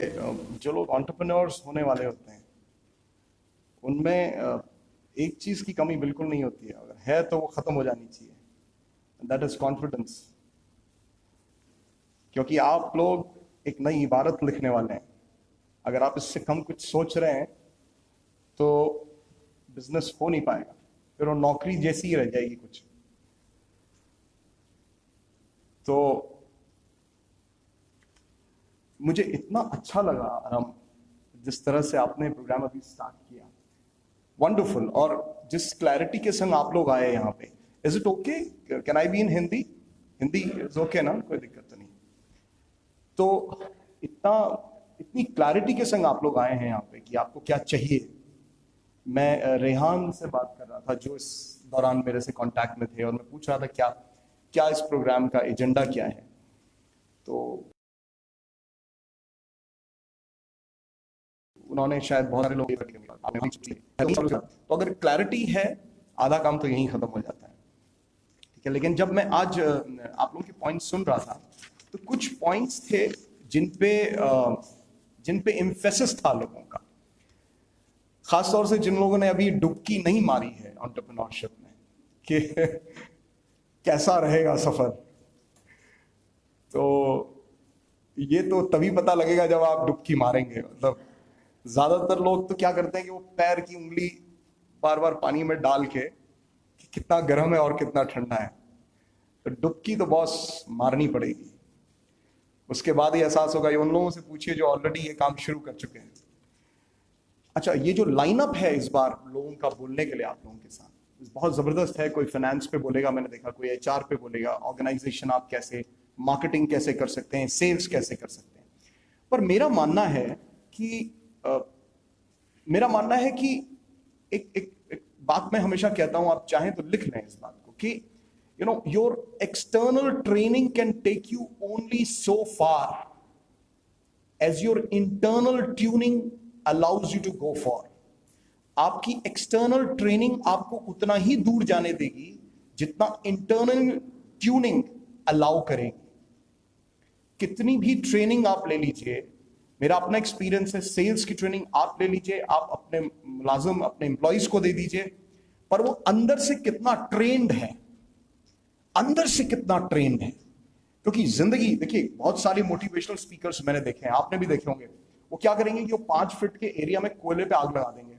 जो लोग एंटरप्रेन्योर्स होने वाले होते हैं उनमें एक चीज की कमी बिल्कुल नहीं होती है, अगर है तो वो खत्म हो जानी चाहिए, दैट इज कॉन्फिडेंस। क्योंकि आप लोग एक नई इबारत लिखने वाले हैं। अगर आप इससे कम कुछ सोच रहे हैं तो बिजनेस हो नहीं पाएगा, फिर वो नौकरी जैसी ही रह जाएगी कुछ। तो मुझे इतना अच्छा लगा आराम, जिस तरह से आपने प्रोग्राम अभी स्टार्ट किया, वंडरफुल। और जिस क्लैरिटी के संग आप लोग आए यहाँ पे, is it okay, can I be in Hindi? Hindi is okay ना, कोई दिक्कत तो नहीं? तो इतनी क्लैरिटी के संग आप लोग आए हैं यहाँ पे कि आपको क्या चाहिए। मैं रेहान से बात कर रहा था जो इस दौरान मेरे से कांटेक्ट में थे, और मैं पूछ रहा था क्या क्या इस प्रोग्राम का एजेंडा क्या है। तो उन्होंने शायद बहुत सारे लोग, तो अगर क्लैरिटी है आधा काम तो यहीं खत्म हो जाता है, ठीक है। लेकिन जब मैं आज आप लोगों के पॉइंट सुन रहा था तो कुछ पॉइंट्स थे जिन पे एम्फेसिस था लोगों का, खासतौर से जिन लोगों ने अभी डुबकी नहीं मारी है एंटरप्रेन्योरशिप में कि कैसा रहेगा सफर। तो ये तो तभी पता लगेगा जब आप डुबकी मारेंगे। मतलब ज्यादातर लोग तो क्या करते हैं कि वो पैर की उंगली बार बार पानी में डाल के कि कितना गर्म है और कितना ठंडा है। तो डुबकी तो बॉस मारनी पड़ेगी, उसके बाद ही एहसास होगा। ये उन लोगों से पूछिए जो ऑलरेडी ये काम शुरू कर चुके हैं। अच्छा, ये जो लाइनअप है इस बार लोगों का बोलने के लिए आप लोगों के साथ बहुत जबरदस्त है। कोई फाइनेंस पे बोलेगा, मैंने देखा, कोई एचआर पे बोलेगा, ऑर्गेनाइजेशन आप कैसे मार्केटिंग कैसे कर सकते हैं, सेल्स कैसे कर सकते हैं। पर मेरा मानना है कि एक बात मैं हमेशा कहता हूं, आप चाहें तो लिख लें इस बात को, कि your external training can take you only so far as your internal tuning allows you to go for. आपकी एक्सटर्नल ट्रेनिंग आपको उतना ही दूर जाने देगी जितना इंटरनल ट्यूनिंग अलाउ करेगी। कितनी भी ट्रेनिंग आप ले लीजिए, मेरा अपना एक्सपीरियंस है, सेल्स की ट्रेनिंग आप ले लीजिए, आप अपने मुलाजिम अपने एम्प्लॉइज को दे दीजिए, पर वो अंदर से कितना ट्रेंड है, अंदर से कितना ट्रेंड है। क्योंकि जिंदगी, देखिए, बहुत सारे मोटिवेशनल स्पीकर्स मैंने देखे हैं, आपने भी देखे होंगे। वो क्या करेंगे कि वो 5 फीट के एरिया में कोयले पे आग लगा देंगे,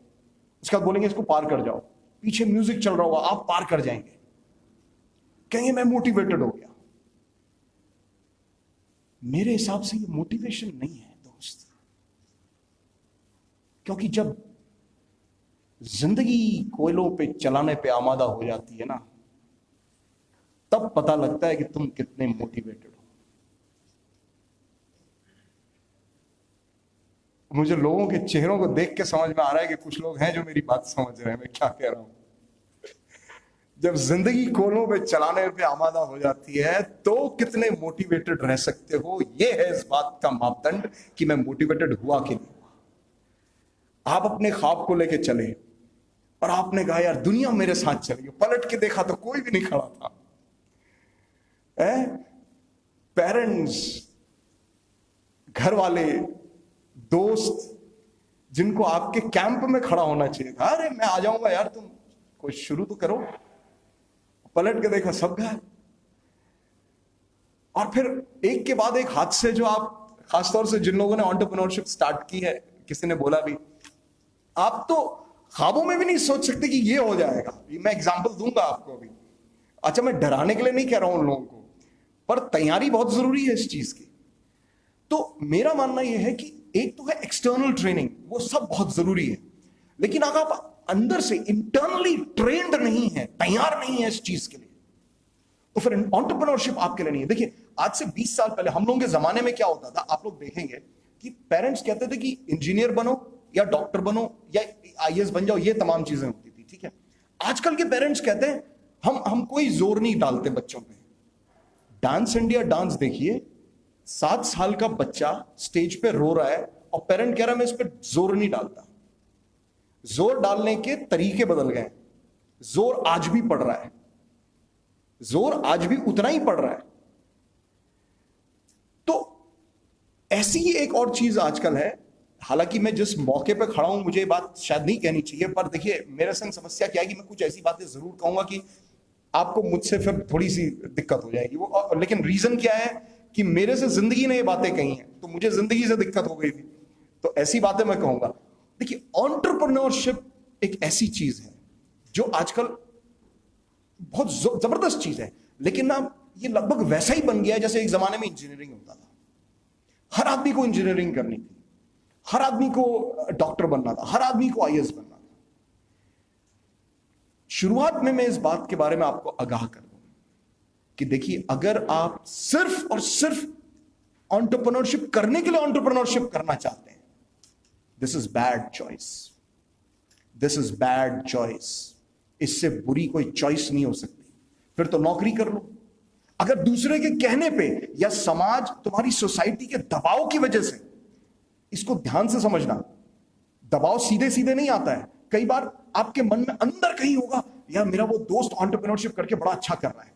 उसके बाद बोलेंगे इसको पार कर जाओ, पीछे म्यूजिक चल रहा होगा, आप पार कर जाएंगे, कहेंगे मैं मोटिवेटेड हो गया। मेरे हिसाब से ये मोटिवेशन नहीं है दोस्त। क्योंकि जब जिंदगी कोयलों पे चलाने पे आमादा हो जाती है ना, तब पता लगता है कि तुम कितने मोटिवेटेड हो। मुझे लोगों के चेहरों को देख के समझ में आ रहा है कि कुछ लोग हैं जो मेरी बात समझ रहे हैं मैं क्या कह रहा हूं। जब जिंदगी कोयलों पे चलाने पे आमादा हो जाती है तो कितने मोटिवेटेड रह सकते हो, ये है इस बात का मापदंड कि मैं मोटिवेटेड हुआ कि नहीं हुआ। आप अपने ख्वाब को लेके चले और आपने कहा यार दुनिया मेरे साथ चली, पलट के देखा तो कोई भी नहीं खड़ा था। पेरेंट्स, घर वाले, दोस्त, जिनको आपके कैंप में खड़ा होना चाहिए था, अरे मैं आ जाऊंगा यार, तुम कोई शुरू तो करो, पलट के देखा सब गए। और फिर एक के बाद एक हादसे, जो आप खासतौर से जिन लोगों ने एंटरप्रेन्योरशिप स्टार्ट की है, किसी ने बोला भी, आप तो ख्वाबों में भी नहीं सोच सकते कि ये हो जाएगा। मैं एग्जांपल दूंगा आपको अभी। अच्छा, मैं डराने के लिए नहीं कह रहा हूं उन लोगों को, पर तैयारी बहुत जरूरी है इस चीज की। तो मेरा मानना यह है कि एक तो है एक्सटर्नल ट्रेनिंग, वो सब बहुत जरूरी है, लेकिन अगर आप अंदर से इंटरनली ट्रेंड नहीं है, तैयार नहीं है इस चीज के लिए, तो फिर एंटरप्रेन्योरशिप आपके लिए नहीं है। देखिए, आज से 20 साल पहले हम लोगों के जमाने में क्या होता था, आप लोग देखेंगे कि पेरेंट्स कहते थे कि इंजीनियर बनो या डॉक्टर बनो या आईएएस बन जाओ, ये तमाम चीजें होती थी, ठीक है। आजकल के पेरेंट्स कहते हैं हम कोई जोर नहीं डालते बच्चों पे। डांस इंडिया डांस देखिए, 7 साल का बच्चा स्टेज पे रो रहा है और पेरेंट कह रहा है मैं इस पर जोर नहीं डालता। जोर डालने के तरीके बदल गए, जोर आज भी पड़ रहा है, जोर आज भी उतना ही पड़ रहा है। तो ऐसी ही एक और चीज आजकल है, हालांकि मैं जिस मौके पे खड़ा हूं मुझे ये बात शायद नहीं कहनी चाहिए, पर देखिए मेरे संग समस्या क्या है कि मैं कुछ ऐसी बातें जरूर कहूंगा कि आपको मुझसे फिर थोड़ी सी दिक्कत हो जाएगी वो, लेकिन रीजन क्या है कि मेरे से जिंदगी ने ये बातें कही हैं तो मुझे जिंदगी से दिक्कत हो गई थी, तो ऐसी बातें मैं कहूंगा। देखिए, एंटरप्रेन्योरशिप एक ऐसी चीज है जो आजकल बहुत जबरदस्त चीज है, लेकिन ना ये लगभग वैसा ही बन गया है जैसे एक जमाने में इंजीनियरिंग होता था। हर आदमी को इंजीनियरिंग करनी थी, हर आदमी को डॉक्टर बनना था, हर आदमी को आईएएस बनना था। शुरुआत में मैं इस बात के बारे में आपको आगाह कर दूं कि देखिए, अगर आप सिर्फ और सिर्फ एंटरप्रेन्योरशिप करने के लिए एंटरप्रेन्योरशिप करना चाहते हैं, this is bad choice, this is bad choice. इससे बुरी कोई चॉइस नहीं हो सकती। फिर तो नौकरी कर लो। अगर दूसरे के कहने पे या समाज, तुम्हारी सोसाइटी के दबाव की वजह से, इसको ध्यान से समझना, दबाव सीधे सीधे नहीं आता है। कई बार आपके मन में अंदर कहीं होगा, यार मेरा वो दोस्त एंटरप्रेन्योरशिप करके बड़ा अच्छा कर रहा है,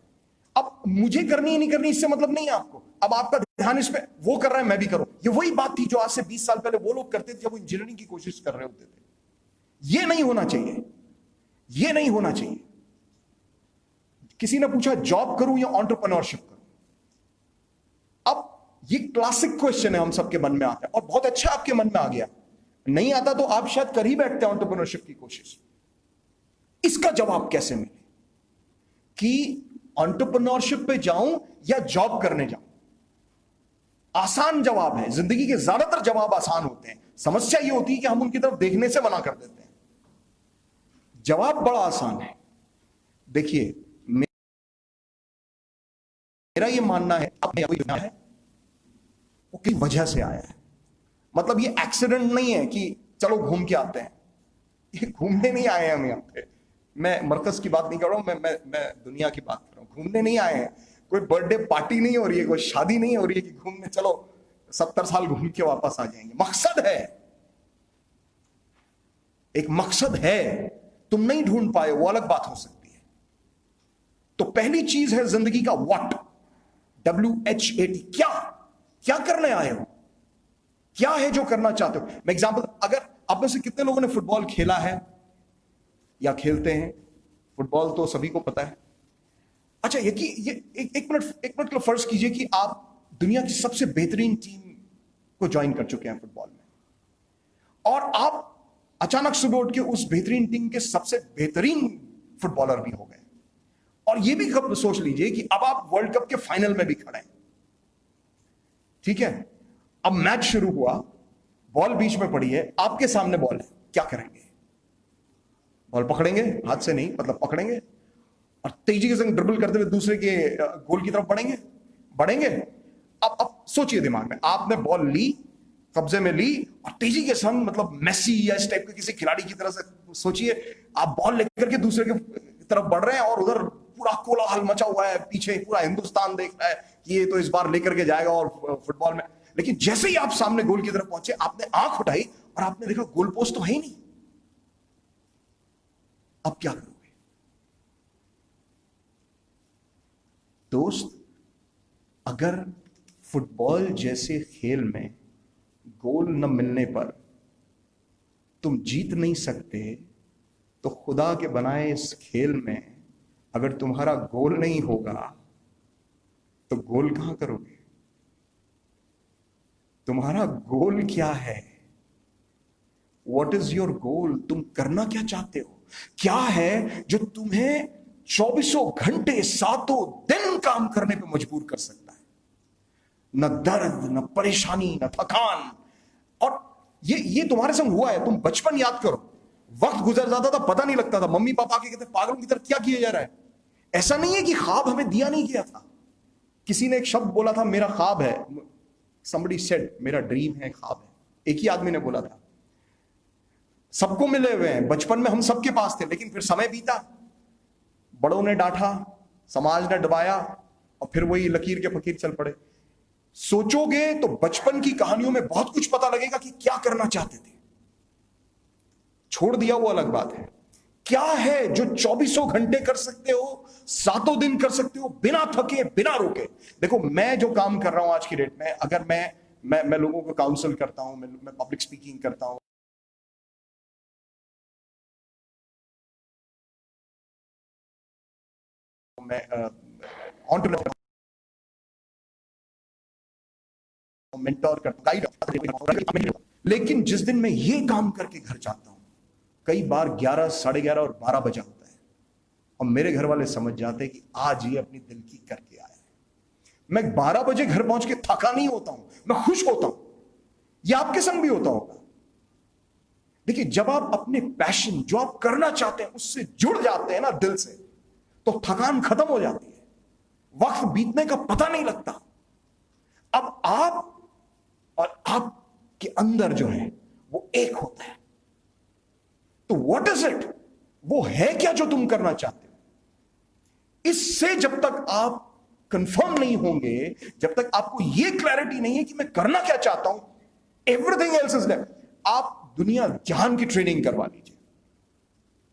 अब मुझे करनी है नहीं करनी इससे मतलब नहीं है आपको, अब आपका ध्यान इस पे, वो कर रहा है मैं भी करूं। ये वही बात थी जो आज से 20 साल पहले वो लोग करते थे जब वो इंजीनियरिंग की कोशिश कर रहे होते थे। ये नहीं होना चाहिए, ये नहीं होना चाहिए। किसी ने पूछा जॉब करूं या एंटरप्रेन्योरशिप करूं। अब ये क्लासिक क्वेश्चन है, हम सबके मन में आता है, और बहुत अच्छा आपके मन में आ गया। नहीं आता तो आप शायद कर ही बैठते हैं एंटरप्रेन्योरशिप की कोशिश। इसका जवाब कैसे मिले कि एंटरप्रेन्योरशिप पे जाऊं या जॉब करने जाऊं? आसान जवाब है। जिंदगी के ज्यादातर जवाब आसान होते हैं, समस्या ये होती है कि हम उनकी तरफ देखने से मना कर देते हैं। जवाब बड़ा आसान है। देखिए, मेरा ये मानना है, अब है वो किस वजह से आया है। मतलब ये एक्सीडेंट नहीं है कि चलो घूम के आते हैं, ये घूमने नहीं आए हैं हम यहाँ पे। मैं मरकज की बात नहीं कर रहा हूं, मैं दुनिया की बात कर रहा हूं। घूमने नहीं आए हैं, कोई बर्थडे पार्टी नहीं हो रही है, कोई शादी नहीं हो रही है कि घूमने चलो 70 साल घूम के वापस आ जाएंगे। मकसद है, एक मकसद है, तुम नहीं ढूंढ पाए वो अलग बात हो सकती है। तो पहली चीज है जिंदगी का व्हाट, WHAT, क्या क्या करने आए हो, क्या है जो करना चाहते हो। मैं एग्जांपल, अगर आप में से कितने लोगों ने फुटबॉल खेला है या खेलते हैं? फुटबॉल तो सभी को पता है। अच्छा, ये कि ये एक मिनट का फर्ज कीजिए कि आप दुनिया की सबसे बेहतरीन टीम को ज्वाइन कर चुके हैं फुटबॉल में, और आप अचानक सुबह उठ के उस बेहतरीन टीम के सबसे बेहतरीन फुटबॉलर भी हो गए। और ये भी सोच लीजिए कि अब आप वर्ल्ड कप के फाइनल में भी खड़े हैं, ठीक है? अब मैच शुरू हुआ, बॉल बीच में पड़ी है, आपके सामने बॉल है, क्या करेंगे? बॉल पकड़ेंगे? हाथ से नहीं, मतलब पकड़ेंगे और तेजी के संग ड्रिबल करते हुए दूसरे के गोल की तरफ बढ़ेंगे। अब सोचिए दिमाग में, आपने बॉल ली, कब्जे में ली और तेजी के संग, मतलब मेसी या इस टाइप के किसी खिलाड़ी की तरह से सोचिए, आप बॉल लेकर के दूसरे के तरफ बढ़ रहे हैं और उधर पूरा कोलाहल मचा हुआ है, पीछे पूरा हिंदुस्तान देख रहा है कि ये तो इस बार लेकर के जाएगा और फुटबॉल में। लेकिन जैसे ही आप सामने गोल की तरफ पहुंचे, आपने आंख उठाई और आपने देखा गोल पोस्ट तो है ही नहीं। अब क्या करोगे? दोस्त, अगर फुटबॉल जैसे खेल में गोल न मिलने पर तुम जीत नहीं सकते, तो खुदा के बनाए इस खेल में अगर तुम्हारा गोल नहीं होगा तो गोल कहां करोगे? तुम्हारा गोल क्या है? What is your goal? तुम करना क्या चाहते हो? क्या है जो तुम्हें 24 घंटे 7 दिन काम करने पे मजबूर कर सकता है? न दर्द, न परेशानी, न थकान। और ये तुम्हारे संग हुआ है। तुम बचपन याद करो, वक्त गुजर जाता था, पता नहीं लगता था, मम्मी पापा के कहते पागलों की तरह क्या किया जा रहा है। ऐसा नहीं है कि ख्वाब हमें दिया नहीं गया था। किसी ने एक शब्द बोला था, मेरा ख्वाब है, somebody said, मेरा ड्रीम है, ख्वाब है। एक ही आदमी ने बोला था। सबको मिले हुए हैं, बचपन में हम सबके पास थे, लेकिन फिर समय बीता, बड़ों ने डांटा, समाज ने दबाया, और फिर वही लकीर के फकीर चल पड़े। सोचोगे तो बचपन की कहानियों में बहुत कुछ पता लगेगा कि क्या करना चाहते थे। छोड़ दिया वो अलग बात है। क्या है जो 24 घंटे कर सकते हो, 7 दिन कर सकते हो, बिना थके, बिना रुके? देखो, मैं जो काम कर रहा हूं आज की डेट में, अगर मैं मैं लोगों को काउंसल करता हूं, मैं पब्लिक स्पीकिंग करता हूं, मैं एंटरप्रेन्योर मेंटोर करता हूं, गाइड। लेकिन जिस दिन मैं ये काम करके घर जाता हूं, कई बार 11, 11:30 और 12 बजा होता है, और मेरे घर वाले समझ जाते हैं कि आज ये अपनी दिल की करके आया है। मैं 12 बजे घर पहुंच के थका नहीं होता हूं, मैं खुश होता हूं। ये आपके संग भी होता होगा। देखिए, जब आप अपने पैशन, जो आप करना चाहते हैं, उससे जुड़ जाते हैं ना दिल से, तो थकान खत्म हो जाती है, वक्त बीतने का पता नहीं लगता। अब आप और आपके अंदर जो है वो एक होता है। तो व्हाट इज इट, वो है क्या जो तुम करना चाहते हो? इससे जब तक आप कंफर्म नहीं होंगे, जब तक आपको ये क्लैरिटी नहीं है कि मैं करना क्या चाहता हूं, एवरीथिंग एल्स इज लेफ्ट। आप दुनिया जहान की ट्रेनिंग करवा लीजिए,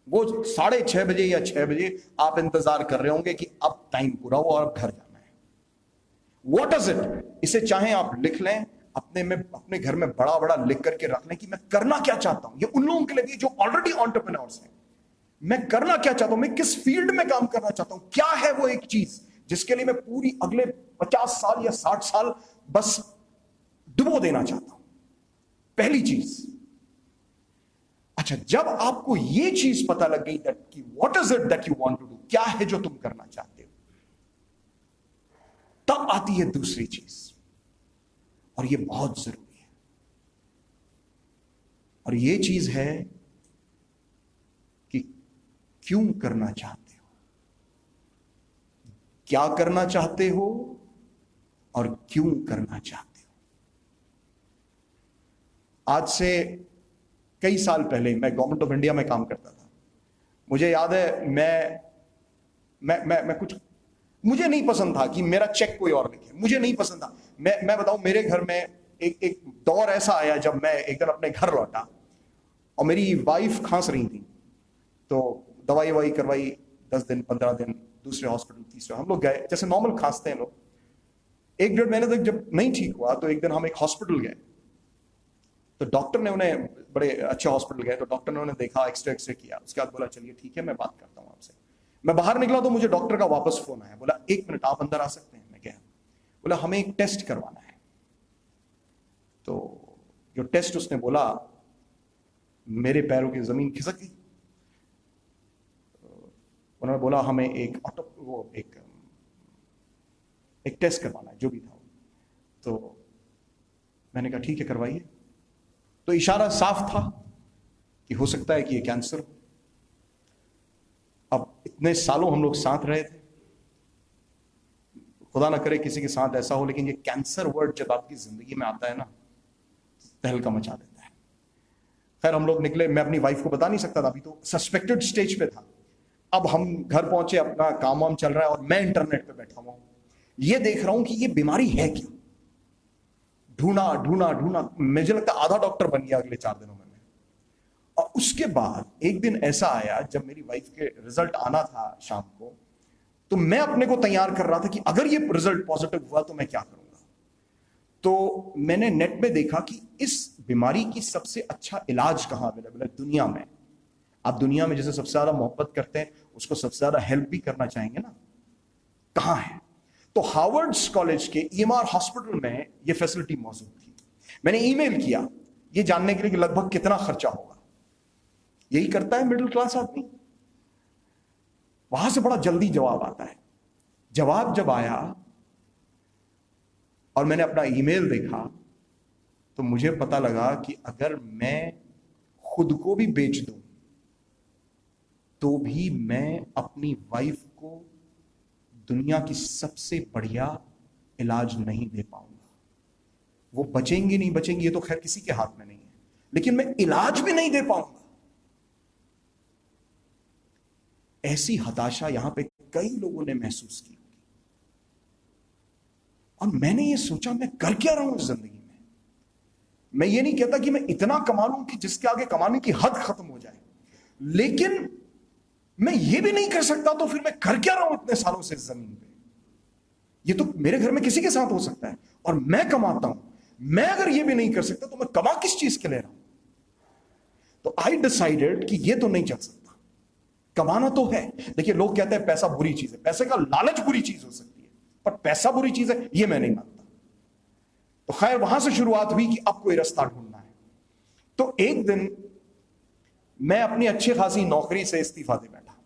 वो 6:30 बजे या 6 बजे आप इंतजार कर रहे होंगे कि अब टाइम पूरा हुआ और अब घर जाना है। व्हाट इज इट, इसे चाहे आप लिख लें, अपने घर में बड़ा बड़ा लिख करके रख लें कि मैं करना क्या चाहता हूं। ये उन लोगों के लिए भी जो ऑलरेडी एंटरप्रेन्योर्स हैं। मैं करना क्या चाहता हूं, मैं किस फील्ड में काम करना चाहता हूं, क्या है वो एक चीज जिसके लिए मैं पूरी अगले 50 साल या 60 साल बस डुबो देना चाहता हूं। पहली चीज। अच्छा, जब आपको ये चीज पता लग गई दैट कि what is it that you want to do, क्या है जो तुम करना चाहते हो, तब आती है दूसरी चीज, और ये बहुत जरूरी है। और ये चीज है कि क्यों करना चाहते हो, क्या करना चाहते हो, और क्यों करना चाहते हो। आज से कई साल पहले मैं गवर्नमेंट ऑफ इंडिया में काम करता था। मुझे याद है, मैं कुछ, मुझे नहीं पसंद था कि मेरा चेक कोई और लिखे, मुझे नहीं पसंद था। मैं बताऊं, मेरे घर में एक दौर ऐसा आया जब मैं एक दिन अपने घर लौटा और मेरी वाइफ खांस रही थी, तो दवाई ववाई करवाई, 10 दिन 15 दिन, दूसरे हॉस्पिटल, तीसरे, हम लोग गए जैसे नॉर्मल खांसते हैं लोग। 1-1.5 महीने तक जब नहीं ठीक हुआ, तो एक दिन हम एक हॉस्पिटल गए, तो डॉक्टर ने उन्हें, बड़े अच्छे हॉस्पिटल गए, तो डॉक्टर ने उन्हें देखा, एक्सरे किया, उसके बाद बोला चलिए ठीक है, मैं बात करता हूं आपसे। मैं बाहर निकला तो मुझे डॉक्टर का वापस फोन आया, बोला 1 मिनट आप अंदर आ सकते हैं। मैं गया, बोला हमें एक टेस्ट करवाना है। तो जो टेस्ट उसने बोला, मेरे पैरों की जमीन खिसक गई। उन्होंने बोला हमें एक टेस्ट करवाना है, जो भी था। तो मैंने कहा ठीक है, करवाइए। तो इशारा साफ था कि हो सकता है कि ये कैंसर हो। अब इतने सालों हम लोग साथ रहे थे, खुदा ना करे किसी के साथ ऐसा हो, लेकिन ये कैंसर वर्ड जब आपकी जिंदगी में आता है ना, तहलका मचा देता है। खैर, हम लोग निकले, मैं अपनी वाइफ को बता नहीं सकता था, अभी तो सस्पेक्टेड स्टेज पे था। अब हम घर पहुंचे, अपना काम वाम चल रहा है, और मैं इंटरनेट पे बैठा हुआ हूं, ये देख रहा हूं कि ये बीमारी है क्या। ढूंढा ढूंढा ढूंढा, मुझे लगता आधा डॉक्टर बन गया अगले 4 दिनों में। और उसके बाद एक दिन ऐसा आया जब मेरी वाइफ के रिजल्ट आना था शाम को, तो मैं अपने को तैयार कर रहा था कि अगर ये रिजल्ट पॉजिटिव हुआ तो मैं क्या करूंगा। तो मैंने नेट में देखा कि इस बीमारी की सबसे अच्छा इलाज कहां अवेलेबल है दुनिया में। आप दुनिया में जैसे सबसे ज्यादा मोहब्बत करते हैं, उसको सबसे ज्यादा हेल्प भी करना चाहेंगे ना, कहां है? तो हार्वर्ड्स कॉलेज के ईएमआर हॉस्पिटल में यह फैसिलिटी मौजूद थी। मैंने ईमेल किया यह जानने के लिए कि लगभग कितना खर्चा होगा। यही करता है मिडिल क्लास आदमी। वहां से बड़ा जल्दी जवाब आता है। जवाब जब आया और मैंने अपना ईमेल देखा, तो मुझे पता लगा कि अगर मैं खुद को भी बेच दूं तो भी मैं अपनी वाइफ को दुनिया की सबसे बढ़िया इलाज नहीं दे पाऊंगा। वो बचेंगे नहीं बचेंगे, ये तो खैर किसी के हाथ में नहीं है, लेकिन मैं इलाज भी नहीं दे पाऊंगा। ऐसी हताशा यहां पे कई लोगों ने महसूस की होगी। और मैंने ये सोचा, मैं कर क्या रहा हूं इस जिंदगी में। मैं ये नहीं कहता कि मैं इतना कमा लूं कि जिसके आगे कमाने की हद खत्म हो जाए, लेकिन मैं ये भी नहीं कर सकता, तो फिर मैं कर क्या रहा हूं इतने सालों से इस जमीन पे। ये तो मेरे घर में किसी के साथ हो सकता है, और मैं कमाता हूं, मैं अगर ये भी नहीं कर सकता तो मैं कमा किस चीज के ले रहा हूं? तो आई डिसाइडेड कि ये तो नहीं चल सकता। कमाना तो है। देखिए, लोग कहते हैं पैसा बुरी चीज है, पैसे का लालच बुरी चीज हो सकती है, पर पैसा बुरी चीज है ये मैं नहीं मानता। तो खैर, वहां से शुरुआत हुई कि अब कोई रास्ता ढूंढना है। तो एक दिन मैं अपनी अच्छी खासी नौकरी से इस्तीफा दे बैठा।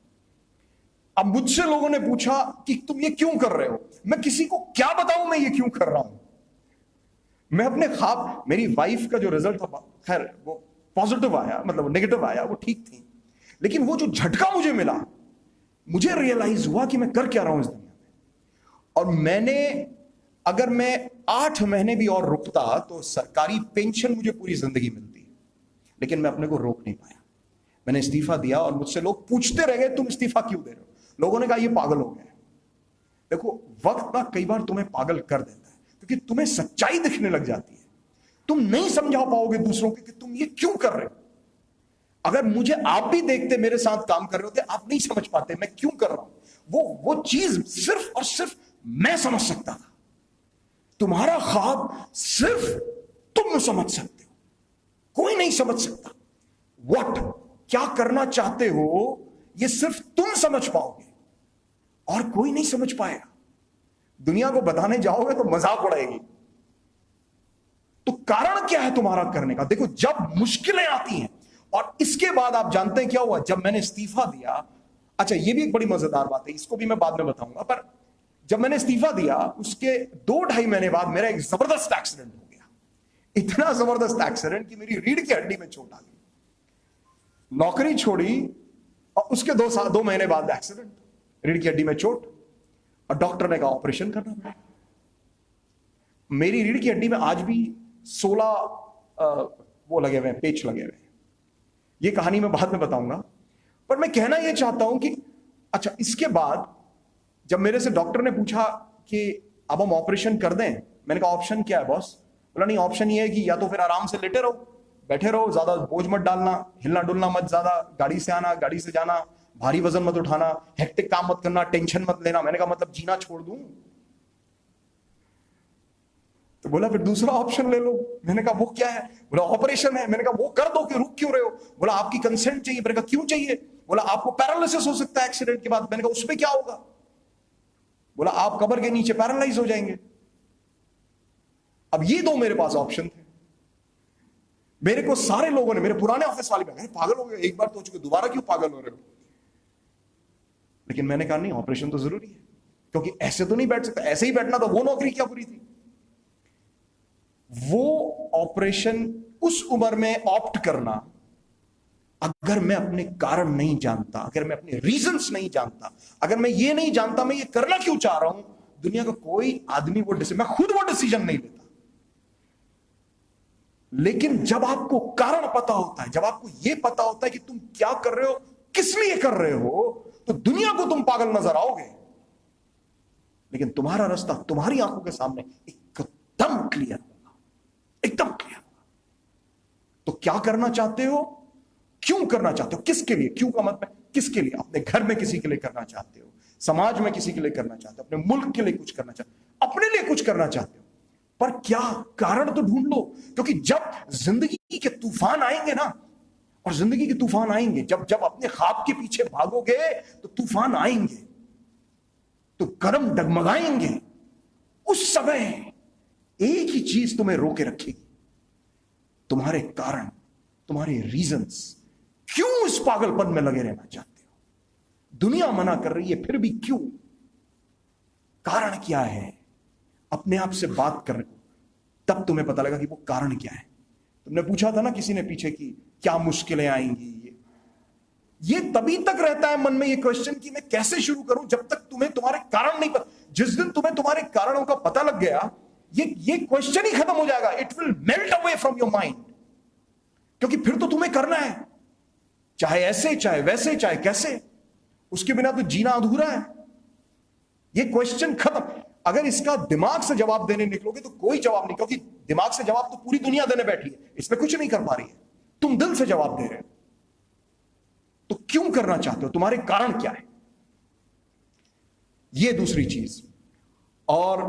अब मुझसे लोगों ने पूछा कि तुम ये क्यों कर रहे हो? मैं किसी को क्या बताऊं मैं ये क्यों कर रहा हूं? मैं अपने ख्वाब, मेरी वाइफ का जो रिजल्ट था, खैर वो पॉजिटिव आया, मतलब नेगेटिव आया, वो ठीक थी, लेकिन वो जो झटका मुझे मिला, मुझे रियलाइज हुआ कि मैं कर क्या रहा हूं इस दुनिया में। और मैंने, अगर मैं 8 महीने भी और रुकता तो सरकारी पेंशन मुझे पूरी जिंदगी मिलती, लेकिन मैं अपने को रोक नहीं पाया। मैंने इस्तीफा दिया और मुझसे लोग पूछते रह गए तुम इस्तीफा क्यों दे रहे हो? लोगों ने कहा ये पागल हो गया। देखो, वक्त ना कई बार तुम्हें पागल कर देता है, क्योंकि तुम्हें सच्चाई दिखने लग जाती है। तुम नहीं समझा पाओगे दूसरों को कि तुम ये क्यों कर रहे हो। अगर मुझे आप भी देखते, मेरे साथ काम कर रहे होते, आप नहीं समझ पाते मैं क्यों कर रहा हूं। वो चीज सिर्फ और सिर्फ मैं समझ सकता था। तुम्हारा ख्वाब सिर्फ तुम समझ सकते हो, कोई नहीं समझ सकता। व्हाट, क्या करना चाहते हो, ये सिर्फ तुम समझ पाओगे और कोई नहीं समझ पाएगा। दुनिया को बताने जाओगे तो मजाक उड़ाएगी। तो कारण क्या है तुम्हारा करने का? देखो, जब मुश्किलें आती हैं, और इसके बाद आप जानते हैं क्या हुआ जब मैंने इस्तीफा दिया। अच्छा, ये भी एक बड़ी मजेदार बात है, इसको भी मैं बाद में बताऊंगा। पर जब मैंने इस्तीफा दिया, उसके 2-2.5 महीने बाद मेरा एक जबरदस्त एक्सीडेंट हो गया। इतना जबरदस्त एक्सीडेंट कि मेरी रीढ़ की हड्डी में चोट आ गई। नौकरी छोड़ी और उसके 2 महीने बाद एक्सीडेंट, रीढ़ की हड्डी में चोट, और डॉक्टर ने कहा ऑपरेशन करना पड़ा। मेरी रीढ़ की हड्डी में आज भी 16 वो लगे हुए हैं, पेच लगे हुए हैं। ये कहानी मैं बाद में बताऊंगा। पर मैं कहना यह चाहता हूं कि अच्छा, इसके बाद जब मेरे से डॉक्टर ने पूछा कि अब हम ऑपरेशन कर दें, मैंने कहा ऑप्शन क्या है बॉस? बोला नहीं, ऑप्शन ये है कि या तो फिर आराम से लेटे रहो, बैठे रहो, ज्यादा बोझ मत डालना, हिलना डुलना मत ज्यादा, गाड़ी से आना, गाड़ी से जाना, भारी वजन मत उठाना, हेक्टिक काम मत करना, टेंशन मत लेना। मैंने कहा मतलब जीना छोड़ दूं? तो बोला फिर दूसरा ऑप्शन ले लो। मैंने कहा वो क्या है? बोला ऑपरेशन है। मैंने कहा वो कर दो कि रुक क्यों रहे हो? बोला आपकी कंसेंट चाहिए। मैंने कहा क्यों चाहिए? बोला आपको पैरालिसिस हो सकता है एक्सीडेंट के बाद। मैंने कहा उसमें क्या होगा? बोला आप कब्र के नीचे पैरालाइज हो जाएंगे। अब ये 2 मेरे पास ऑप्शन थे। मेरे को सारे लोगों ने, मेरे पुराने ऑफिस वाले भी, पागल हो गए, एक बार तो हो चुके, दोबारा क्यों पागल हो रहे हो? लेकिन मैंने कहा नहीं, ऑपरेशन तो जरूरी है, क्योंकि ऐसे तो नहीं बैठ सकता। ऐसे ही बैठना तो वो नौकरी क्या बुरी थी। वो ऑपरेशन उस उम्र में ऑप्ट करना, अगर मैं अपने कारण नहीं जानता, अगर मैं अपने रीजंस नहीं जानता, अगर मैं ये नहीं जानता मैं ये करना क्यों चाह रहा हूं, दुनिया का कोई आदमी वो डिसीजन, मैं खुद वो डिसीजन नहीं लेता। लेकिन जब आपको कारण पता होता है, जब आपको यह पता होता है कि तुम क्या कर रहे हो, किस लिए कर रहे हो, तो दुनिया को तुम पागल नजर आओगे, लेकिन तुम्हारा रास्ता तुम्हारी आंखों के सामने एकदम क्लियर होगा, एकदम क्लियर होगा। तो क्या करना चाहते हो, क्यों करना चाहते हो, किसके लिए? क्यों का मतलब किसके लिए? अपने घर में किसी के लिए करना चाहते हो, समाज में किसी के लिए करना चाहते हो, अपने मुल्क के लिए कुछ करना चाहते हो, अपने लिए कुछ करना चाहते हो, पर क्या कारण तो ढूंढ लो। क्योंकि जब जिंदगी के तूफान आएंगे ना, और जिंदगी के तूफान आएंगे, जब जब अपने ख्वाब के पीछे भागोगे तो तूफान आएंगे, तो कदम डगमगाएंगे। उस समय एक ही चीज तुम्हें रोके रखेगी, तुम्हारे कारण, तुम्हारे रीजंस। क्यों इस पागलपन में लगे रहना चाहते हो? दुनिया मना कर रही है, फिर भी क्यों? कारण क्या है? अपने आप से बात करने को, तब तुम्हें पता लगा कि वो कारण क्या है। तुमने पूछा था ना किसी ने पीछे की क्या मुश्किलें आएंगी, ये तभी तक रहता है मन में ये क्वेश्चन कि मैं कैसे शुरू करूं, जब तक तुम्हें तुम्हारे कारण नहीं पता। जिस दिन तुम्हें तुम्हारे कारणों का पता लग गया, ये क्वेश्चन ही खत्म हो जाएगा। It will melt away from your mind, क्योंकि फिर तो तुम्हें करना है, चाहे ऐसे, चाहे वैसे, चाहे कैसे। उसके बिना तो जीना अधूरा है। ये क्वेश्चन खत्म। अगर इसका दिमाग से जवाब देने निकलोगे तो कोई जवाब नहीं, क्योंकि दिमाग से जवाब तो पूरी दुनिया देने बैठी है, इसमें कुछ नहीं कर पा रही है। तुम दिल से जवाब दे रहे हो। तो क्यों करना चाहते हो, तुम्हारे कारण क्या है, यह दूसरी चीज। और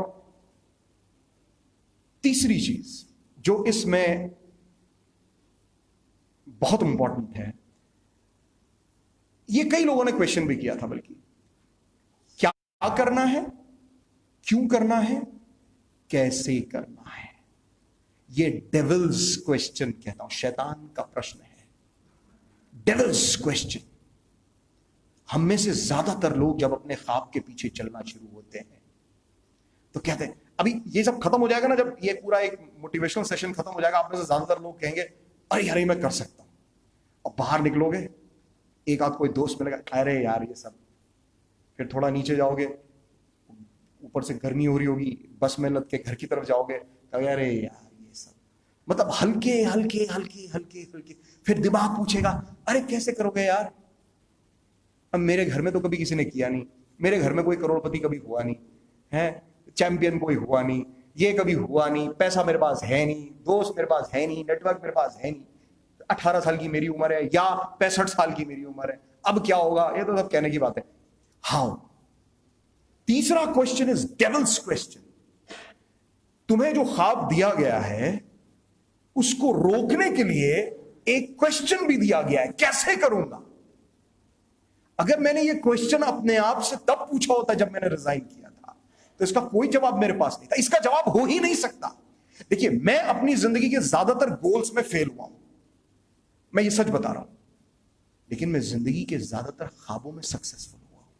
तीसरी चीज, जो इसमें बहुत इंपॉर्टेंट है, ये कई लोगों ने क्वेश्चन भी किया था, बल्कि क्या करना है, क्यों करना है, कैसे करना है। ये डेविल्स क्वेश्चन कहता हूं, शैतान का प्रश्न है, डेविल्स क्वेश्चन। हम में से ज्यादातर लोग जब अपने ख्वाब के पीछे चलना शुरू होते हैं तो कहते हैं, अभी ये सब खत्म हो जाएगा ना, जब ये पूरा एक मोटिवेशनल सेशन खत्म हो जाएगा, आप में से ज्यादातर लोग कहेंगे अरे यार मैं कर सकता हूं। और बाहर निकलोगे, एक आध कोई दोस्त मिलेगा, अरे यार ये सब। फिर थोड़ा नीचे जाओगे, ऊपर से गर्मी हो रही होगी, बस में लद के घर की तरफ जाओगे, अरे यार ये सब, मतलब हल्के हल्के हल्के हल्के हल्के। फिर दिमाग पूछेगा अरे कैसे करोगे यार, अब मेरे घर में तो कभी किसी ने किया नहीं, मेरे घर में कोई करोड़पति कभी हुआ नहीं है, चैंपियन कोई हुआ नहीं, ये कभी हुआ नहीं, पैसा मेरे पास है नहीं, दोस्त मेरे पास है नहीं, नेटवर्क मेरे पास है नहीं, 18 साल की मेरी उम्र है या 65 साल की मेरी उम्र है, अब क्या होगा। ये तो सब कहने की बात है। हाउ। तीसरा क्वेश्चन इज डेविल्स क्वेश्चन। तुम्हें जो ख्वाब दिया गया है उसको रोकने के लिए एक क्वेश्चन भी दिया गया है, कैसे करूंगा। अगर मैंने ये क्वेश्चन अपने आप से तब पूछा होता जब मैंने रिजाइन किया था, तो इसका कोई जवाब मेरे पास नहीं था, इसका जवाब हो ही नहीं सकता। देखिए, मैं अपनी जिंदगी के ज्यादातर गोल्स में फेल हुआ हूं, मैं ये सच बता रहा हूं, लेकिन मैं जिंदगी के ज्यादातर ख्वाबों में सक्सेसफुल हुआ हूं।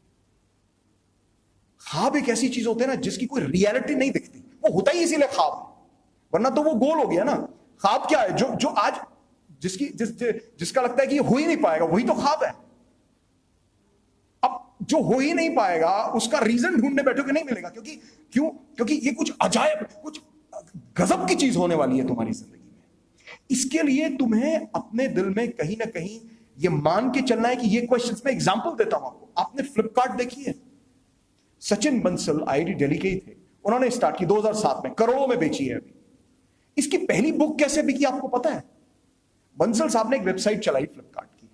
ख्वाब एक ऐसी चीज होती है ना जिसकी कोई रियलिटी नहीं दिखती, वो होता ही इसीलिए ख्वाब है, वरना तो वो गोल हो गया ना। ख्वाब क्या है, जो आज जिसका लगता है कि ये हो ही नहीं पाएगा, वही तो ख्वाब है। अब जो हो ही नहीं पाएगा उसका रीजन ढूंढने बैठोगे नहीं मिलेगा, क्योंकि ये कुछ अजायब, कुछ गजब की चीज होने वाली है तुम्हारी जिंदगी में। इसके लिए तुम्हें अपने दिल में कहीं ना कहीं ये मान के चलना है कि ये क्वेश्चंस में एग्जांपल देता हूं आपको। आपने फ्लिपकार्ट देखी है? सचिन बंसल आईआईटी दिल्ली के ही थे, उन्होंने स्टार्ट की 2007 में, करोड़ों में बेची है अभी। इसकी पहली बुक कैसे बिकी आपको पता है? बंसल साहब ने एक वेबसाइट चलाई फ्लिपकार्ट की,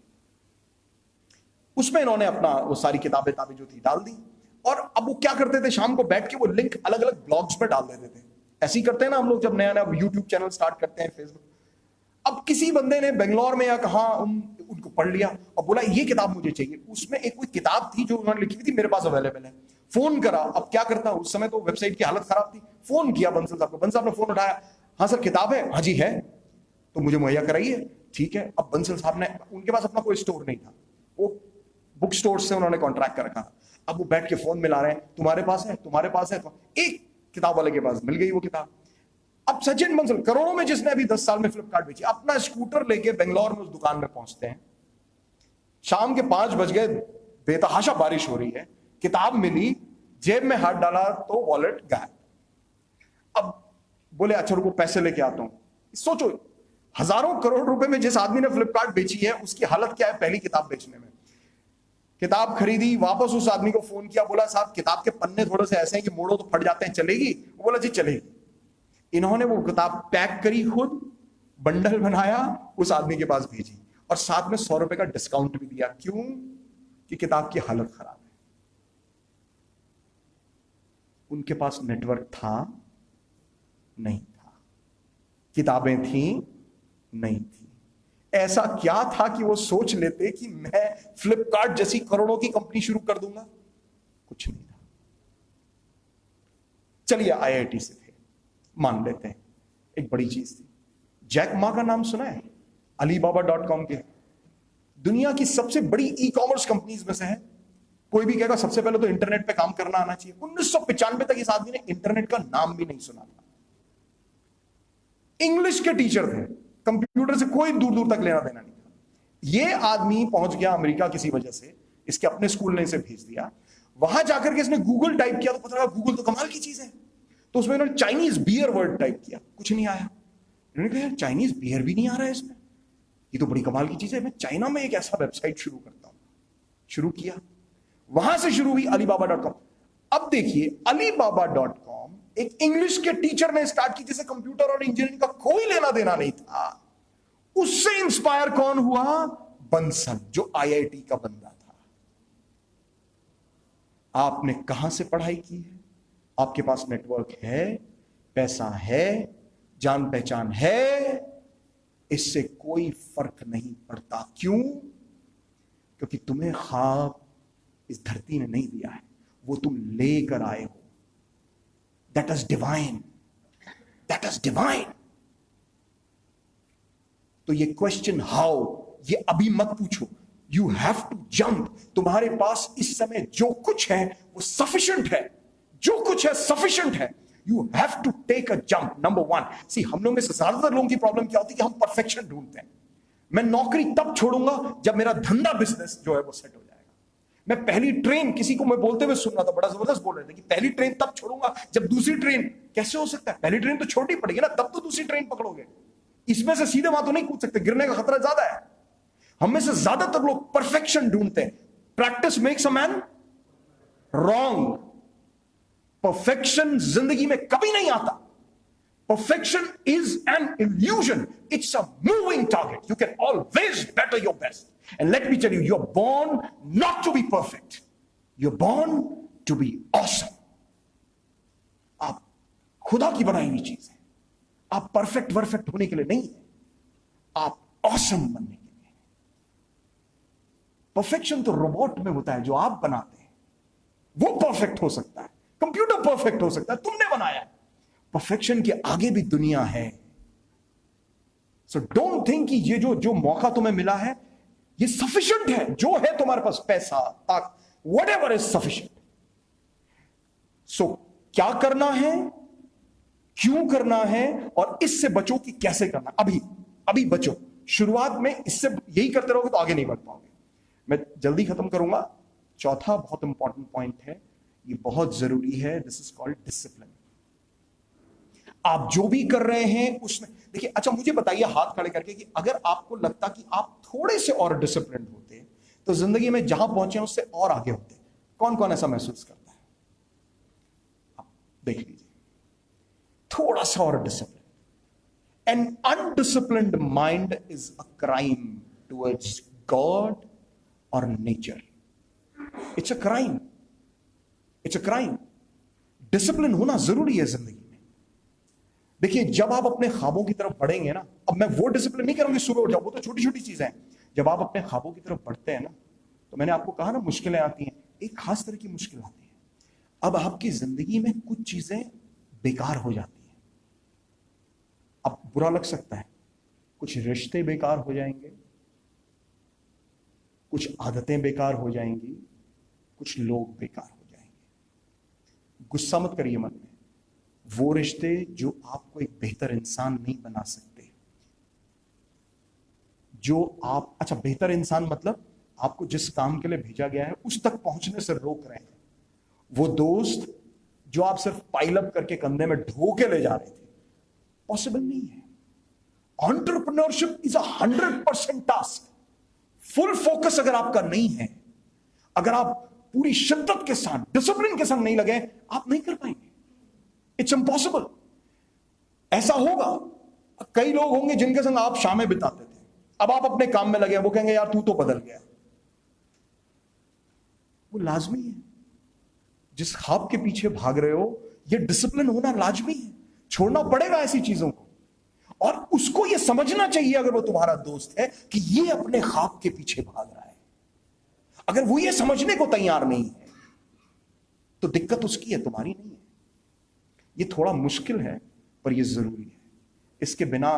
उसमें इन्होंने अपना वो सारी किताबें जो थी डाल दी, और अब वो क्या करते थे, शाम को बैठ के वो लिंक अलग अलग ब्लॉग्स में डाल देते थे। ऐसे ही करते हैं ना हम लोग जब नया नया यूट्यूब चैनल स्टार्ट करते हैं, फेसबुक। अब किसी बंदे ने बेंगलोर में या कहा उनको पढ़ लिया और बोला ये किताब मुझे चाहिए। उसमें एक कोई किताब थी जो उन्होंने लिखी हुई थी, मेरे पास अवेलेबल है। फोन करा, अब क्या करता, उस समय तो वेबसाइट की हालत खराब थी। फोन किया बंसल साहब को, बंसल साहब ने फोन उठाया, हाँ सर किताब है, हाँ जी है, तो मुझे मुहैया कराइए। ठीक है। अब बंसल साहब ने, उनके पास अपना कोई स्टोर नहीं था, वो बुक स्टोर से उन्होंने कॉन्ट्रैक्ट कर रखा। अब वो बैठ के फोन मिला रहे हैं, तुम्हारे पास है, तुम्हारे पास है, तो एक किताब वाले के पास मिल गई वो किताब। अब सचिन बंसल, करोड़ों में जिसने अभी 10 साल में फ्लिपकार्ट बेची, अपना स्कूटर लेके बेंगलोर में उस दुकान में पहुंचते हैं। शाम के 5 बज गए, बेतहाशा बारिश हो रही है, किताब मिली, जेब में हाथ डाला तो वॉलेट गायब। अब बोले अच्छा रुको पैसे लेके आता हूं। सोचो, हजारों करोड़ रुपए में जिस आदमी ने फ्लिपकार्ट बेची है उसकी हालत क्या है पहली किताब बेचने में। किताब खरीदी, वापस उस आदमी को फोन किया, बोला साहब किताब के पन्ने थोड़े से ऐसे हैं कि मोड़ो तो फट जाते हैं, चलेगी? वो बोला जी चलेगी। इन्होंने वो किताब पैक करी, खुद बंडल बनाया, उस आदमी के पास भेजी, और साथ में 100 रुपए का डिस्काउंट भी दिया। क्यों? कि किताब की हालत खराब है। उनके पास नेटवर्क था? नहीं था। किताबें थी? नहीं थी। ऐसा क्या था कि वो सोच लेते कि मैं फ्लिपकार्ट जैसी करोड़ों की कंपनी शुरू कर दूंगा? कुछ नहीं था। चलिए आईआईटी से थे, मान लेते हैं, एक बड़ी चीज थी। जैक मा का नाम सुना है? Alibaba.com के, दुनिया की सबसे बड़ी ई कॉमर्स कंपनीज में से है। कोई भी कहेगा सबसे पहले तो इंटरनेट पे काम करना आना चाहिए। 1995 तक इस आदमी ने इंटरनेट का नाम भी नहीं सुना था। इंग्लिश के टीचर थे, कंप्यूटर से कोई दूर दूर तक लेना देना नहीं था। ये आदमी पहुंच गया अमेरिका किसी वजह से, इसके अपने स्कूल ने इसे भेज दिया। वहां जाकर के इसने गूगल टाइप किया तो पता लगा गूगल तो कमाल की चीज है। तो उसमें इन्होंने चाइनीज बियर वर्ड टाइप किया, कुछ नहीं आया। इन्होंने कहा यार चाइनीज बियर भी नहीं आ रहा है इसमें, ये तो बड़ी कमाल की चीज है, मैं चाइना में एक ऐसा वेबसाइट शुरू करता हूं। शुरू किया, वहां से शुरू हुई Alibaba.com। अब देखिए Alibaba.com एक इंग्लिश के टीचर ने स्टार्ट की, जिसे कंप्यूटर और इंजीनियरिंग का कोई लेना देना नहीं था। उससे इंस्पायर कौन हुआ? बंसल, जो आईआईटी का बंदा था। आपने कहां से पढ़ाई की है? आपके पास नेटवर्क है, पैसा है, जान पहचान है, इससे कोई फर्क नहीं पड़ता। क्यों? क्योंकि तुम्हें ख्वाब इस धरती ने नहीं दिया है, वो तुम लेकर आए हो। That is divine, that is divine. तो ये क्वेश्चन हाउ, ये अभी मत पूछो, यू हैव टू जंप। तुम्हारे पास इस समय जो कुछ है वो सफिशिएंट है, जो कुछ है सफिशिएंट है। You have to take a jump. Number one, see हम लोग में से ज्यादातर लोगों की प्रॉब्लम क्या होती है कि हम परफेक्शन ढूंढते हैं। मैं नौकरी तब छोड़ूंगा जब मेरा धंधा बिजनेस जो है वो सेट हो जाएगा। मैं पहली ट्रेन, किसी को मैं बोलते हुए सुन रहा था, बड़ा जबरदस्त बोल रहे थे कि पहली ट्रेन तब छोड़ूंगा जब दूसरी ट्रेन। कैसे हो सकता है? पहली ट्रेन तो छोटी पड़ेगी ना, तब तो दूसरी ट्रेन पकड़ोगे। इसमें से सीधे वहां तो नहीं कूद सकते, गिरने का खतरा ज्यादा है। हम में से ज्यादातर लोग परफेक्शन ढूंढते हैं। Practice makes a man wrong. Perfection जिंदगी में कभी नहीं आता। Perfection is an illusion. It's a moving target. You can always better your best. And let me tell you, you're born not to be perfect. You're born to be awesome. आप खुदा की बनाई हुई चीज है। आप परफेक्ट होने के लिए नहीं है, आप awesome बनने के लिए। परफेक्शन तो रोबोट में होता है, जो आप बनाते हैं वो परफेक्ट हो सकता है, कंप्यूटर परफेक्ट हो सकता है, तुमने बनाया है। परफेक्शन के आगे भी दुनिया है। सो डोंट थिंक कि ये जो मौका तुम्हें मिला है ये सफिशिएंट है। जो है तुम्हारे पास, पैसा, ताकत, व्हाटएवर इज सफिशिएंट। सो क्या करना है, क्यों करना है, और इससे बचो कि कैसे करना। अभी बचो। शुरुआत में इससे यही करते रहोगे तो आगे नहीं बढ़ पाओगे। मैं जल्दी खत्म करूंगा। चौथा बहुत इंपॉर्टेंट पॉइंट है, ये बहुत जरूरी है। This is called discipline. आप जो भी कर रहे हैं उसमें देखिए, अच्छा मुझे बताइए हाथ खड़े करके कि अगर आपको लगता कि आप थोड़े से और डिसिप्लिन होते तो जिंदगी में जहां पहुंचे उससे और आगे होते। कौन कौन ऐसा महसूस करता है? आप देख लीजिए, थोड़ा सा और discipline. An undisciplined mind is a crime towards God और nature. It's a crime, it's a crime. Discipline होना जरूरी है जिंदगी। देखिए, जब आप अपने ख्वाबों की तरफ बढ़ेंगे ना, अब मैं वो डिसिप्लिन नहीं करूंगी सुबह उठ जाओ, वो तो छोटी छोटी चीजें हैं। जब आप अपने ख्वाबों की तरफ बढ़ते हैं ना, तो मैंने आपको कहा ना मुश्किलें आती हैं, एक खास तरह की मुश्किल आती है। अब आपकी जिंदगी में कुछ चीजें बेकार हो जाती हैं। अब बुरा लग सकता है, कुछ रिश्ते बेकार हो जाएंगे, कुछ आदतें बेकार हो जाएंगी, कुछ लोग बेकार हो जाएंगे। गुस्सा मत करिए मन में। वो रिश्ते जो आपको एक बेहतर इंसान नहीं बना सकते, जो आप, अच्छा बेहतर इंसान मतलब आपको जिस काम के लिए भेजा गया है उस तक पहुंचने से रोक रहे हैं। वो दोस्त जो आप सिर्फ पाइल अप करके कंधे में ढो के ले जा रहे थे, पॉसिबल नहीं है। Entrepreneurship is 100% task. Full focus अगर आपका नहीं है, अगर आप पूरी शिद्दत के साथ, डिसिप्लिन के साथ नहीं लगे, आप नहीं कर पाएंगे। It's impossible. ऐसा होगा, कई लोग होंगे जिनके संग आप शामें बिताते थे, अब आप अपने काम में लगे, वो कहेंगे यार तू तो बदल गया। वो लाजमी है। जिस ख्वाब के पीछे भाग रहे हो, ये डिसिप्लिन होना लाजमी है। छोड़ना पड़ेगा ऐसी चीजों को, और उसको ये समझना चाहिए अगर वो तुम्हारा दोस्त है कि ये अपने ख्वाब के पीछे भाग रहा है। अगर वो ये समझने को तैयार नहीं है तो दिक्कत उसकी है, तुम्हारी नहीं है। ये थोड़ा मुश्किल है पर ये जरूरी है। इसके बिना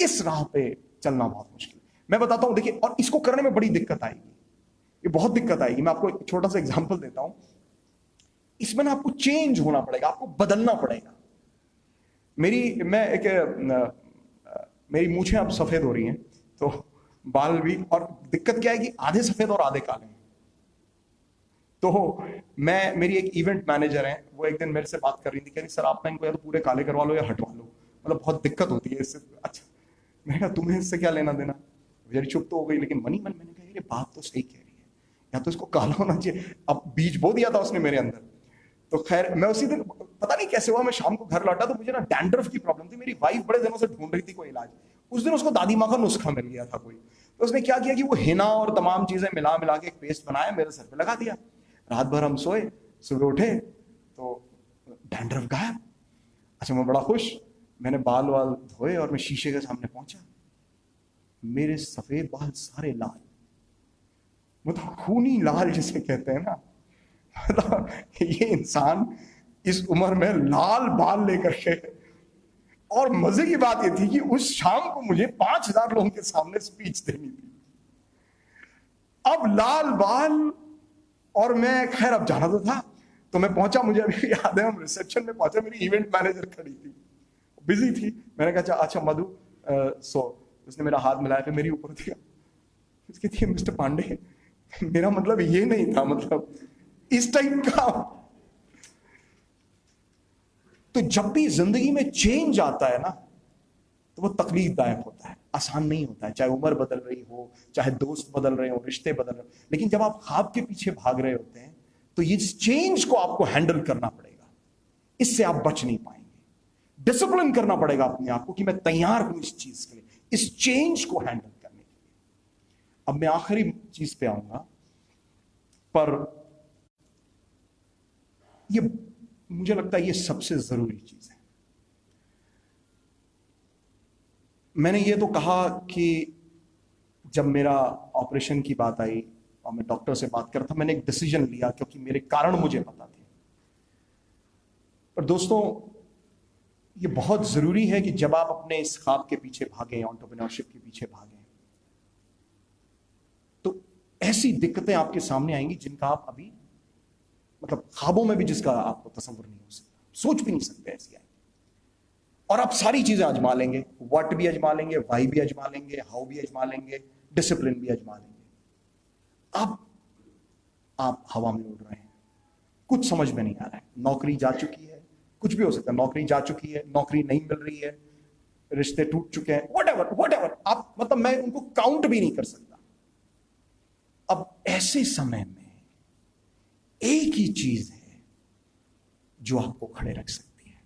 इस राह पे चलना बहुत मुश्किल है। मैं बताता हूं, देखिए, और इसको करने में बड़ी दिक्कत आएगी, ये बहुत दिक्कत आएगी। मैं आपको एक छोटा सा एग्जांपल देता हूं। इसमें ना आपको चेंज होना पड़ेगा, आपको बदलना पड़ेगा। मेरी मूछें अब सफेद हो रही हैं, तो बाल भी, और दिक्कत क्या है कि आधे सफेद और आधे काले हैं। तो मेरी एक इवेंट मैनेजर है, वो एक दिन मेरे से बात कर रही थी, कह रही सर आप ना इनको या तो पूरे काले करवा लो या हटवा लो, मतलब बहुत दिक्कत होती है इससे। अच्छा, मैंने कहा तुम्हें इससे क्या लेना देना। बेचारी चुप तो हो गई, लेकिन मनी मन मैंने कहा ये बात तो सही कह रही है, या तो इसको काला होना चाहिए। अब बीज बो दिया था उसने मेरे अंदर। तो खैर, मैं उसी दिन पता नहीं कैसे हुआ, मैं शाम को घर लौटा तो मुझे ना डैंड्रफ की प्रॉब्लम थी। मेरी वाइफ बड़े दिनों से ढूंढ रही थी कोई इलाज। उस दिन उसको दादी माँ का नुस्खा मिल गया था कोई, तो उसने क्या किया कि वो हिना और तमाम चीजें मिला मिला के एक पेस्ट बनाया, मेरे सर पे लगा दिया। रात भर हम सोए, सुबह उठे तो डैंड्रफ गायब। अच्छा, मैं बड़ा खुश। मैंने बाल वाल धोए और मैं शीशे के सामने पहुंचा, मेरे सफेद बाल सारे लाल, मतलब खूनी लाल जिसे कहते हैं ना, मतलब ये इंसान इस उम्र में लाल बाल लेकर के। और मजे की बात ये थी कि उस शाम को मुझे 5,000 लोगों के सामने स्पीच देनी थी। अब लाल बाल, और मैं खैर अब जाना तो था, तो मैं पहुंचा, मुझे अभी याद है हम रिसेप्शन में पहुंचे, मेरी इवेंट मैनेजर खड़ी थी, बिजी थी। मैंने कहा अच्छा मधु, सो उसने मेरा हाथ मिलाया, फिर मेरी ऊपर दिया, उसकी थी मिस्टर पांडे, मेरा मतलब ये नहीं था, मतलब इस टाइप का। तो जब भी जिंदगी में चेंज आता है ना, तो वो तकलीफदायक होता है, आसान नहीं होता है, चाहे उम्र बदल रही हो, चाहे दोस्त बदल रहे हो, रिश्ते बदल रहे हो। लेकिन जब आप ख्वाब के पीछे भाग रहे होते हैं, तो ये चेंज को आपको हैंडल करना पड़ेगा, इससे आप बच नहीं पाएंगे। डिसिप्लिन करना पड़ेगा अपने आप को कि मैं तैयार हूं इस चीज के लिए, इस चेंज को हैंडल करने के लिए। अब मैं आखिरी चीज पे आऊंगा, पर ये मुझे लगता है ये सबसे जरूरी चीज है। मैंने ये तो कहा कि जब मेरा ऑपरेशन की बात आई और मैं डॉक्टर से बात कर रहा था, मैंने एक डिसीजन लिया क्योंकि मेरे कारण मुझे पता थे। पर दोस्तों, ये बहुत जरूरी है कि जब आप अपने इस ख्वाब के पीछे भागें, एंटरप्रेन्योरशिप के पीछे भागें, तो ऐसी दिक्कतें आपके सामने आएंगी जिनका आप अभी, मतलब ख्वाबों में भी जिसका आपको तसव्वुर नहीं हो सकता, सोच भी नहीं सकते ऐसी आएंगी। और आप सारी चीजें आजमा लेंगे, व्हाट भी आजमा लेंगे, वाई भी आजमा लेंगे, हाउ भी आजमा लेंगे, डिसिप्लिन भी आजमा लेंगे। अब आप हवा में उड़ रहे हैं, कुछ समझ में नहीं आ रहा है, नौकरी जा चुकी है, कुछ भी हो सकता है, नौकरी जा चुकी है, नौकरी नहीं मिल रही है, रिश्ते टूट चुके हैं, व्हाटएवर आप, मतलब मैं उनको काउंट भी नहीं कर सकता। अब ऐसे समय में एक ही चीज है जो आपको खड़े रख सकती है,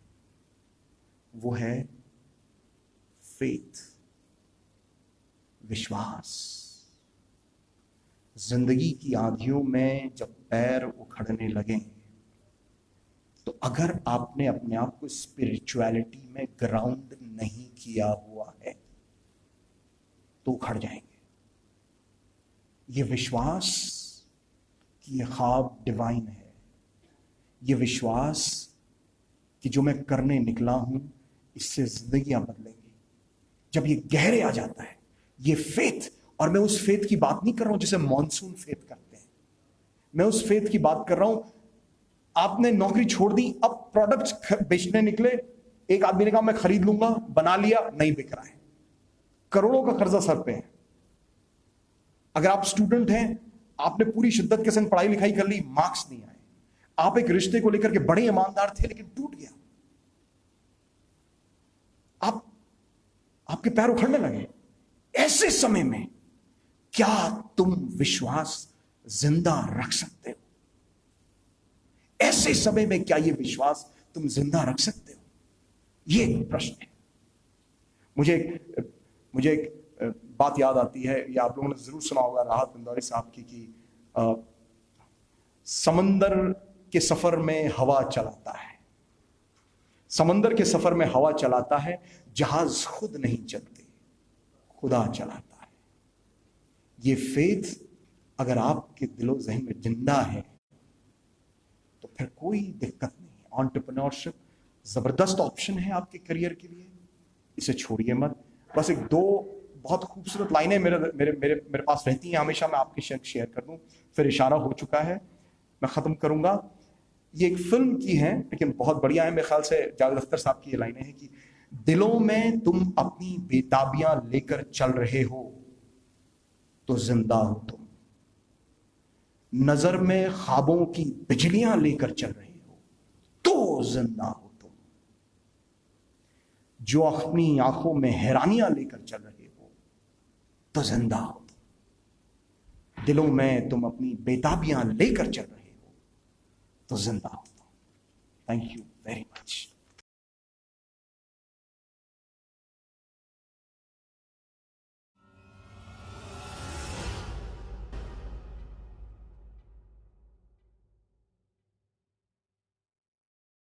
वो है फेथ, विश्वास। जिंदगी की आंधियों में जब पैर उखड़ने लगे, तो अगर आपने अपने आप को स्पिरिचुअलिटी में ग्राउंड नहीं किया हुआ है, तो उखड़ जाएंगे। ये विश्वास कि ये ख्वाब डिवाइन है, ये विश्वास कि जो मैं करने निकला हूं इससे जिंदगियां बदलेंगी, जब ये गहरे आ जाता है, ये फेथ। और मैं उस फेथ की बात नहीं कर रहा हूं जिसे मॉनसून फेथ करते हैं, मैं उस फेथ की बात कर रहा हूं, आपने नौकरी छोड़ दी, अब प्रोडक्ट्स बेचने निकले, एक आदमी ने कहा मैं खरीद लूंगा, बना लिया, नहीं बिक रहा है, करोड़ों का कर्जा सर पे है। अगर आप स्टूडेंट हैं, आपने पूरी शिद्दत के संग पढ़ाई लिखाई कर ली, मार्क्स नहीं आए, आप एक रिश्ते को लेकर के बड़े ईमानदार थे लेकिन टूट गया, आपके पैर उखड़ने लगे। ऐसे समय में क्या तुम विश्वास जिंदा रख सकते हो? ऐसे समय में क्या ये विश्वास तुम जिंदा रख सकते हो? ये एक प्रश्न है। मुझे एक बात याद आती है, या आप लोगों ने जरूर सुना होगा राहत इंदौरी साहब की, कि समंदर के सफर में हवा चलाता है, समंदर के सफर में हवा चलाता है, जहाज खुद नहीं चलते, खुदा चलाता है। ये फेथ अगर आपके दिलो ज़हन में जिंदा है, तो फिर कोई दिक्कत नहीं है। एंटरप्रेन्योरशिप जबरदस्त ऑप्शन है आपके करियर के लिए, इसे छोड़िए मत। बस एक दो बहुत खूबसूरत लाइनें मेरे मेरे मेरे मेरे पास रहती हैं हमेशा, मैं आपके साथ शेयर कर दूं, फिर इशारा हो चुका है, मैं खत्म करूंगा। ये एक फिल्म की है लेकिन बहुत बढ़िया है, मेरे ख्याल से जावेद अख्तर साहब की ये लाइनें हैं कि दिलों में तुम अपनी बेताबियां लेकर चल रहे हो तो जिंदा हो तुम, नजर में ख्वाबों की बिजलियां लेकर चल रहे हो तो जिंदा हो तुम, जो अपनी आंखों में हैरानियां लेकर चल रहे हो तो जिंदा हो तुम, दिलों में तुम अपनी बेताबियां लेकर चल रहे हो तो जिंदा हो तुम। Thank you.